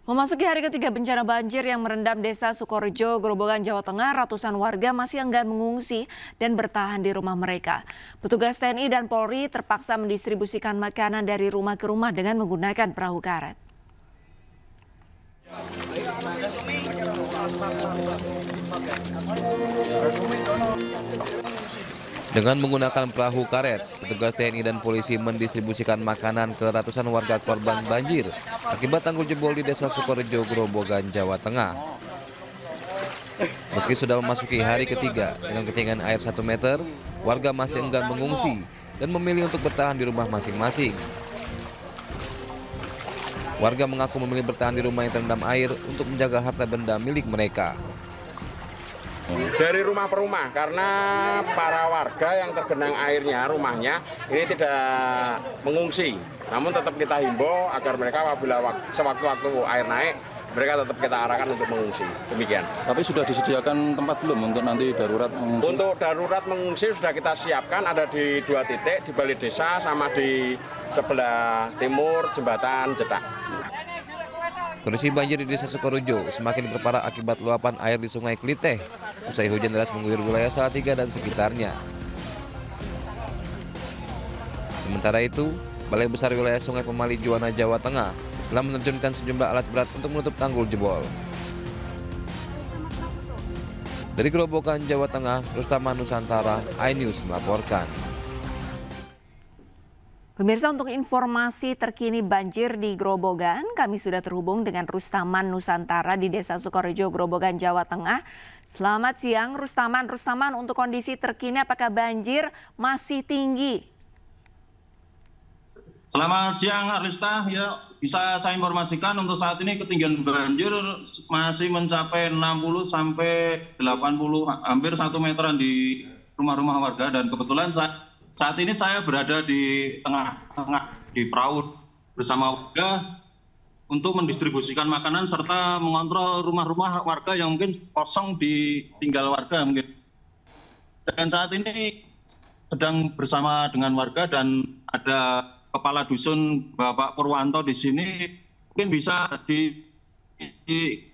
Memasuki hari ketiga bencana banjir yang merendam Desa Sukorejo, Grobogan, Jawa Tengah, ratusan warga masih enggan mengungsi dan bertahan di rumah mereka. Petugas TNI dan Polri terpaksa mendistribusikan makanan dari rumah ke rumah dengan menggunakan perahu karet. Dengan menggunakan perahu karet, petugas TNI dan polisi mendistribusikan makanan ke ratusan warga korban banjir akibat tanggul jebol di Desa Sukorejo, Grobogan, Jawa Tengah. Meski sudah memasuki hari ketiga dengan ketinggian air 1 meter, warga masih enggan mengungsi dan memilih untuk bertahan di rumah masing-masing. Warga mengaku memilih bertahan di rumah yang terendam air untuk menjaga harta benda milik mereka. Dari rumah per rumah, karena para warga yang tergenang airnya, rumahnya ini tidak mengungsi. Namun tetap kita himbau agar mereka apabila sewaktu-waktu air naik, mereka tetap kita arahkan untuk mengungsi. Demikian. Tapi sudah disediakan tempat belum untuk nanti darurat mengungsi? Untuk darurat mengungsi sudah kita siapkan, ada di 2 titik, di Balai Desa sama di sebelah timur Jembatan Jedak. Kondisi banjir di Desa Sukorejo semakin diperparah akibat luapan air di Sungai Kliteh usai hujan deras mengguyur wilayah Salatiga dan sekitarnya. Sementara itu, Balai Besar Wilayah Sungai Pemali Juwana, Jawa Tengah telah menerjunkan sejumlah alat berat untuk menutup tanggul jebol. Dari Grobogan, Jawa Tengah, Rustaman Nusantara, iNews melaporkan. Pemirsa, untuk informasi terkini banjir di Grobogan, kami sudah terhubung dengan Rustaman Nusantara di Desa Sukorejo, Grobogan, Jawa Tengah. Selamat siang Rustaman. Rustaman, untuk kondisi terkini apakah banjir masih tinggi? Selamat siang Arista, ya bisa saya informasikan untuk saat ini ketinggian banjir masih mencapai 60 sampai 80, hampir 1 meteran di rumah-rumah warga, dan kebetulan saat ini saya berada di tengah-tengah di perahu bersama warga untuk mendistribusikan makanan serta mengontrol rumah-rumah warga yang mungkin kosong ditinggal warga mungkin. Dan saat ini sedang bersama dengan warga dan ada Kepala Dusun Bapak Purwanto di sini, mungkin bisa dimintai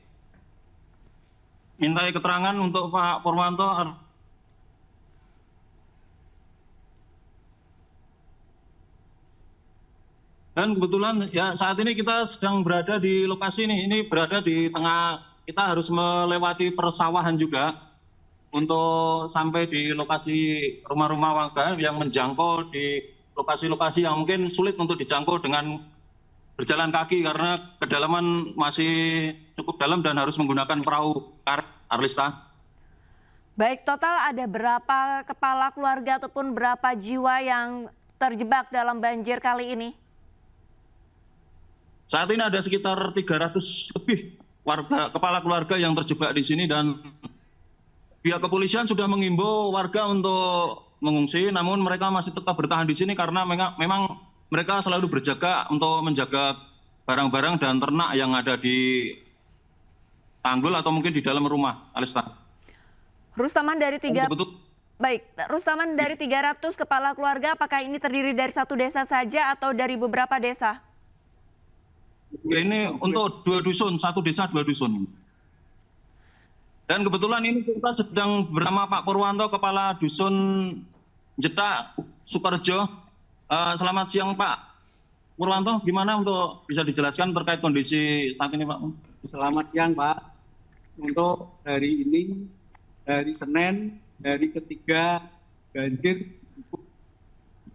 keterangan untuk Pak Purwanto. Dan kebetulan ya saat ini kita sedang berada di lokasi ini berada di tengah, kita harus melewati persawahan juga untuk sampai di lokasi rumah-rumah warga yang menjangkau di lokasi-lokasi yang mungkin sulit untuk dijangkau dengan berjalan kaki karena kedalaman masih cukup dalam dan harus menggunakan perahu karet, Arlista. Baik, total ada berapa kepala keluarga ataupun berapa jiwa yang terjebak dalam banjir kali ini? Saat ini ada sekitar 300 lebih kepala keluarga yang terjebak di sini, dan pihak kepolisian sudah mengimbau warga untuk mengungsi, namun mereka masih tetap bertahan di sini karena memang mereka selalu berjaga untuk menjaga barang-barang dan ternak yang ada di tanggul atau mungkin di dalam rumah, Alista. Rustaman, dari 300 kepala keluarga, apakah ini terdiri dari satu desa saja atau dari beberapa desa? Ini untuk 2 dusun, 1 desa 2 dusun. Dan kebetulan ini kita sedang bersama Pak Purwanto, Kepala Dusun Jedak, Sukorejo. Selamat siang Pak Purwanto, gimana untuk bisa dijelaskan terkait kondisi saat ini Pak? Selamat siang Pak. Untuk hari ini, dari Senin, hari ketiga banjir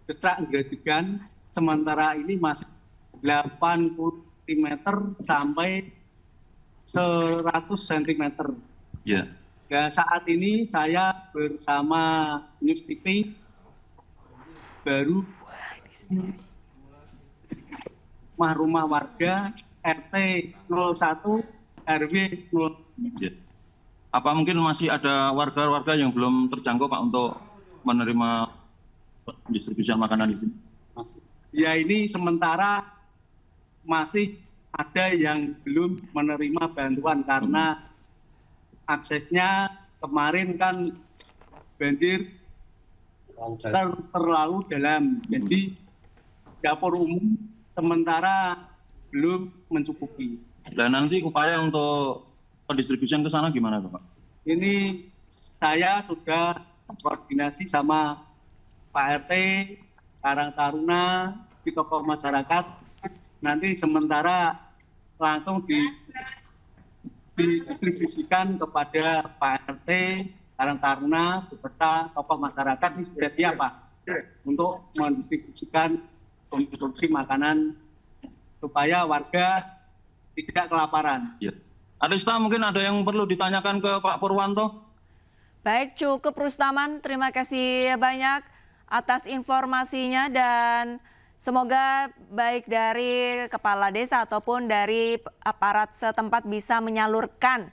Jedak Grobogan, sementara ini masih 80 cm sampai 100 cm. Ya. Ya, saat ini saya bersama News TV baru rumah-rumah warga RT 01 RW 0. Ya. Apa mungkin masih ada warga-warga yang belum terjangkau Pak untuk menerima distribusi makanan di sini? Ya, ini sementara masih ada yang belum menerima bantuan karena aksesnya kemarin kan banjir terlalu dalam. Jadi dapur umum sementara belum mencukupi. Dan nanti upaya untuk pendistribusian ke sana gimana Pak? Ini saya sudah koordinasi sama Pak RT, Karang Taruna, di tokoh masyarakat. Nanti sementara langsung didistribusikan kepada Pak RT, Karang Taruna, beserta tokoh masyarakat. Ini sudah siap Pak untuk mendistribusikan konsumsi makanan supaya warga tidak kelaparan. Ya. Arista, mungkin ada yang perlu ditanyakan ke Pak Purwanto? Baik, cukup Rustaman. Terima kasih banyak atas informasinya dan semoga baik dari kepala desa ataupun dari aparat setempat bisa menyalurkan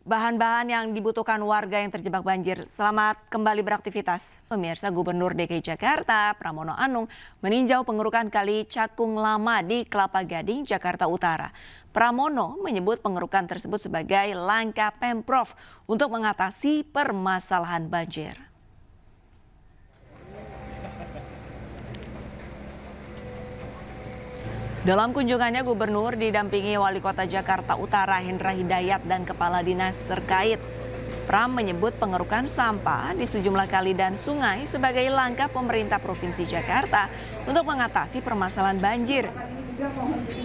bahan-bahan yang dibutuhkan warga yang terjebak banjir. Selamat kembali beraktivitas. Pemirsa, Gubernur DKI Jakarta Pramono Anung meninjau pengerukan Kali Cakung Lama di Kelapa Gading, Jakarta Utara. Pramono menyebut pengerukan tersebut sebagai langkah Pemprov untuk mengatasi permasalahan banjir. Dalam kunjungannya, Gubernur didampingi Wali Kota Jakarta Utara Hendra Hidayat dan Kepala Dinas terkait. Pram menyebut pengerukan sampah di sejumlah kali dan sungai sebagai langkah pemerintah Provinsi Jakarta untuk mengatasi permasalahan banjir.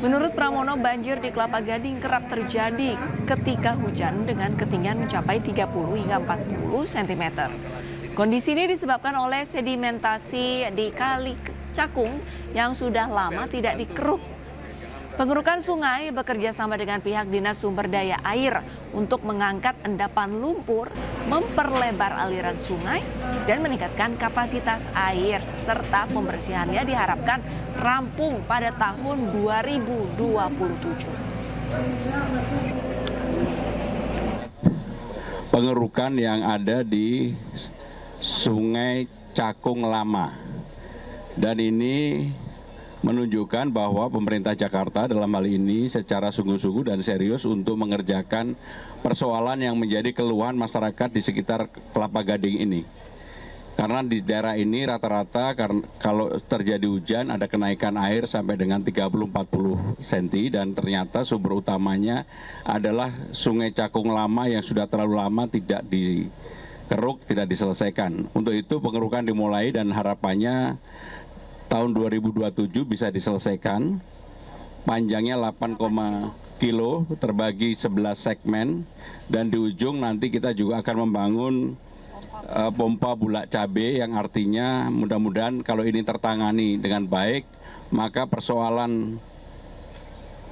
Menurut Pramono, banjir di Kelapa Gading kerap terjadi ketika hujan dengan ketinggian mencapai 30 hingga 40 cm. Kondisi ini disebabkan oleh sedimentasi di Kali Cakung yang sudah lama tidak dikeruk. Pengerukan sungai bekerja sama dengan pihak Dinas Sumber Daya Air untuk mengangkat endapan lumpur, memperlebar aliran sungai, dan meningkatkan kapasitas air, serta pembersihannya diharapkan rampung pada tahun 2027. Pengerukan yang ada di Sungai Cakung Lama. Dan ini menunjukkan bahwa pemerintah Jakarta dalam hal ini secara sungguh-sungguh dan serius untuk mengerjakan persoalan yang menjadi keluhan masyarakat di sekitar Kelapa Gading ini. Karena di daerah ini rata-rata kalau terjadi hujan ada kenaikan air sampai dengan 30-40 cm dan ternyata sumber utamanya adalah Sungai Cakung Lama yang sudah terlalu lama tidak dikeruk, tidak diselesaikan. Untuk itu pengerukan dimulai dan harapannya tahun 2027 bisa diselesaikan. Panjangnya 8, kilo terbagi 11 segmen dan di ujung nanti kita juga akan membangun pompa bulak cabai yang artinya mudah-mudahan kalau ini tertangani dengan baik maka persoalan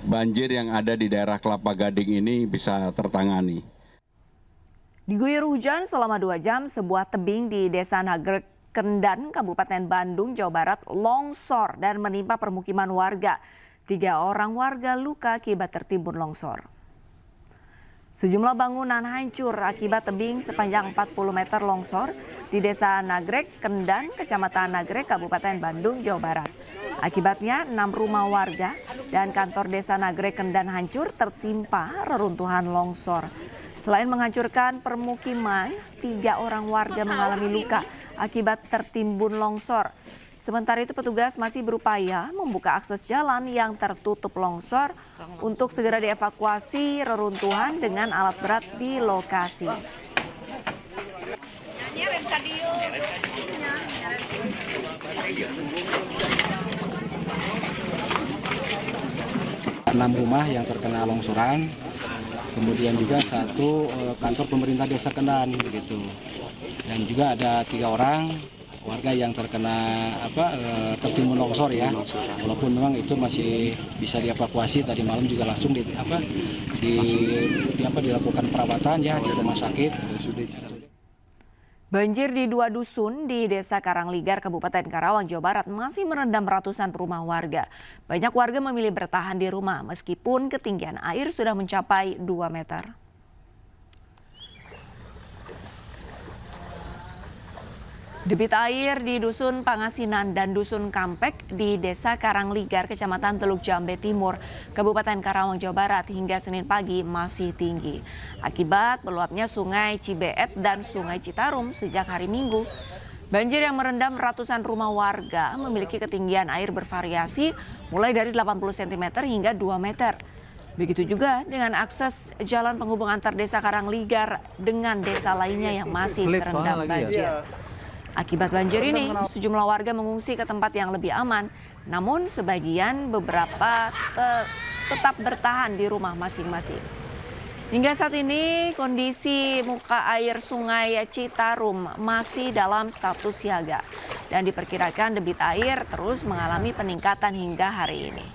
banjir yang ada di daerah Kelapa Gading ini bisa tertangani. Diguyur hujan selama 2 jam, sebuah tebing di Desa Nagrek Kendan, Kabupaten Bandung, Jawa Barat longsor dan menimpa permukiman warga. 3 orang warga luka akibat tertimbun longsor. Sejumlah bangunan hancur akibat tebing sepanjang 40 meter longsor di Desa Nagrek Kendan, Kecamatan Nagrek, Kabupaten Bandung, Jawa Barat. Akibatnya 6 rumah warga dan kantor Desa Nagrek Kendan hancur tertimpa reruntuhan longsor. Selain menghancurkan permukiman, 3 orang warga mengalami luka akibat tertimbun longsor. Sementara itu petugas masih berupaya membuka akses jalan yang tertutup longsor untuk segera dievakuasi reruntuhan dengan alat berat di lokasi. 6 rumah yang terkena longsoran, kemudian juga 1 kantor pemerintah desa Kendan begitu, dan juga ada 3 orang warga yang terkena tertimbun longsor ya, walaupun memang itu masih bisa dievakuasi. Tadi malam juga langsung dilakukan perawatan ya di rumah sakit. Banjir di 2 dusun di Desa Karangligar, Kabupaten Karawang, Jawa Barat masih merendam ratusan rumah warga. Banyak warga memilih bertahan di rumah meskipun ketinggian air sudah mencapai 2 meter. Debit air di Dusun Pangasinan dan Dusun Kampek di Desa Karangligar, Kecamatan Teluk Jambe Timur, Kabupaten Karawang, Jawa Barat hingga Senin pagi masih tinggi. Akibat meluapnya Sungai Cibeet dan Sungai Citarum sejak hari Minggu. Banjir yang merendam ratusan rumah warga memiliki ketinggian air bervariasi mulai dari 80 cm hingga 2 meter. Begitu juga dengan akses jalan penghubung antar desa Karangligar dengan desa lainnya yang masih terendam banjir. Akibat banjir ini, sejumlah warga mengungsi ke tempat yang lebih aman, namun sebagian beberapa tetap bertahan di rumah masing-masing. Hingga saat ini, kondisi muka air Sungai Citarum masih dalam status siaga dan diperkirakan debit air terus mengalami peningkatan hingga hari ini.